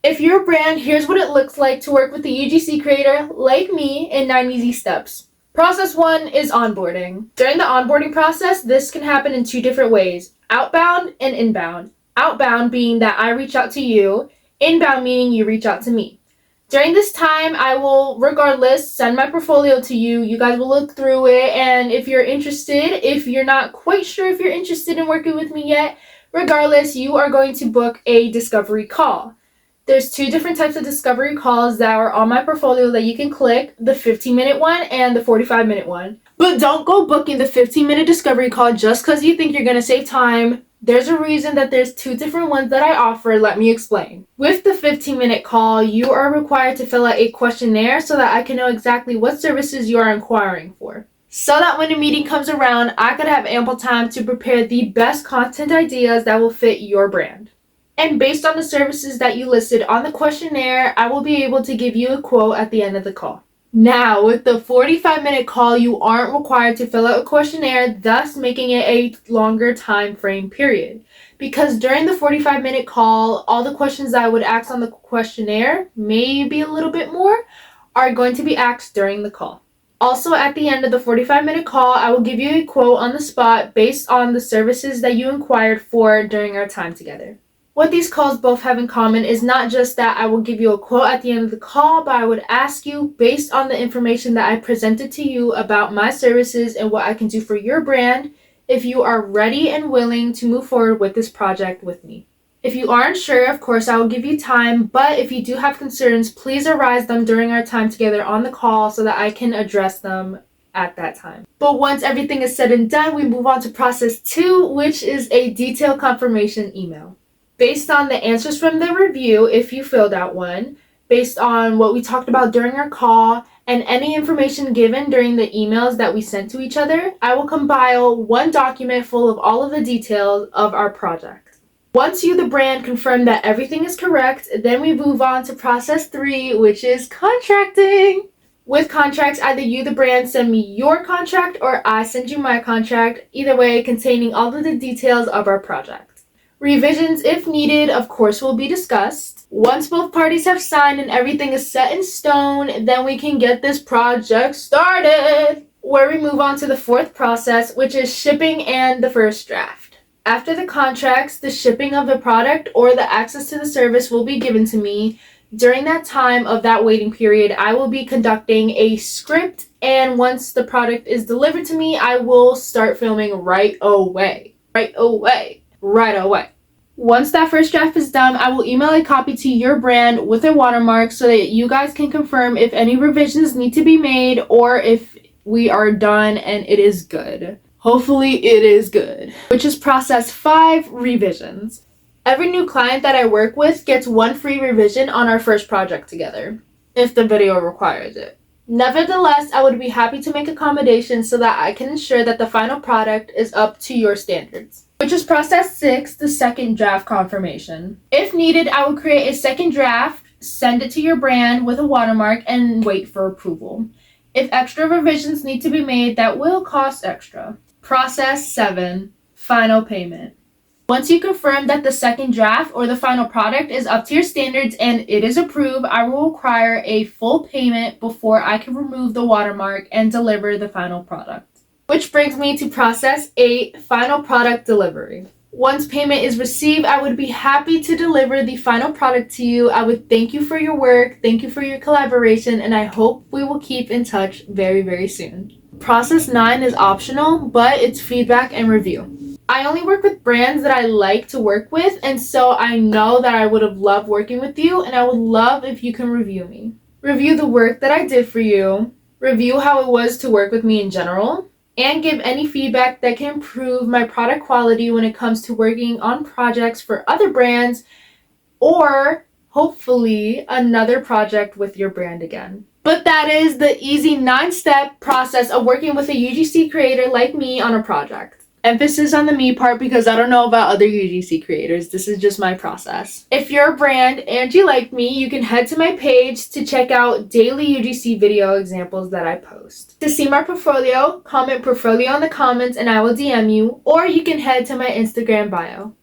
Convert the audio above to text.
If you're a brand, here's what it looks like to work with a UGC creator like me in 9 easy steps. Process 1 is onboarding. During the onboarding process, this can happen in 2 different ways: outbound and inbound. Outbound being that I reach out to you, inbound meaning you reach out to me. During this time, I will regardless send my portfolio to you. You guys will look through it, and if you're interested, if you're not quite sure if you're interested in working with me yet, regardless, you are going to book a discovery call. There's 2 different types of discovery calls that are on my portfolio that you can click, the 15-minute one and the 45-minute one. But don't go booking the 15-minute discovery call just because you think you're going to save time. There's a reason that there's 2 different ones that I offer. Let me explain. With the 15-minute call, you are required to fill out a questionnaire so that I can know exactly what services you are inquiring for. So that when the meeting comes around, I could have ample time to prepare the best content ideas that will fit your brand. And based on the services that you listed on the questionnaire, I will be able to give you a quote at the end of the call. Now, with the 45-minute call, you aren't required to fill out a questionnaire, thus making it a longer time frame period. Because during the 45-minute call, all the questions that I would ask on the questionnaire, maybe a little bit more, are going to be asked during the call. Also, at the end of the 45-minute call, I will give you a quote on the spot based on the services that you inquired for during our time together. What these calls both have in common is not just that I will give you a quote at the end of the call, but I would ask you, based on the information that I presented to you about my services and what I can do for your brand, if you are ready and willing to move forward with this project with me. If you aren't sure, of course, I will give you time, but if you do have concerns, please arise them during our time together on the call so that I can address them at that time. But once everything is said and done, we move on to process 2, which is a detailed confirmation email. Based on the answers from the review, if you filled out one, based on what we talked about during our call, and any information given during the emails that we sent to each other, I will compile one document full of all of the details of our project. Once you, the brand, confirm that everything is correct, then we move on to process 3, which is contracting. With contracts, either you, the brand, send me your contract or I send you my contract, either way containing all of the details of our project. Revisions, if needed, of course, will be discussed. Once both parties have signed and everything is set in stone, then we can get this project started, where we move on to the 4th process, which is shipping and the first draft. After the contracts, the shipping of the product or the access to the service will be given to me. During that time of that waiting period, I will be conducting a script, and once the product is delivered to me, I will start filming right away. Once that first draft is done, I will email a copy to your brand with a watermark so that you guys can confirm if any revisions need to be made or if we are done and it is good. Hopefully it is good. Which is process 5, revisions. Every new client that I work with gets 1 free revision on our first project together, if the video requires it. Nevertheless, I would be happy to make accommodations so that I can ensure that the final product is up to your standards. Which is process 6, the second draft confirmation. If needed, I will create a second draft, send it to your brand with a watermark, and wait for approval. If extra revisions need to be made, that will cost extra. Process 7, final payment. Once you confirm that the second draft or the final product is up to your standards and it is approved, I will require a full payment before I can remove the watermark and deliver the final product. Which brings me to process 8, final product delivery. Once payment is received, I would be happy to deliver the final product to you. I would thank you for your work, thank you for your collaboration, and I hope we will keep in touch very, very soon. Process 9 is optional, but it's feedback and review. I only work with brands that I like to work with, and so I know that I would have loved working with you, and I would love if you can review me. Review the work that I did for you, review how it was to work with me in general, and give any feedback that can improve my product quality when it comes to working on projects for other brands or hopefully another project with your brand again. But that is the easy 9-step process of working with a UGC creator like me on a project. Emphasis on the me part because I don't know about other UGC creators. This is just my process. If you're a brand and you like me, you can head to my page to check out daily UGC video examples that I post. To see my portfolio, comment portfolio in the comments and I will DM you, or you can head to my Instagram bio.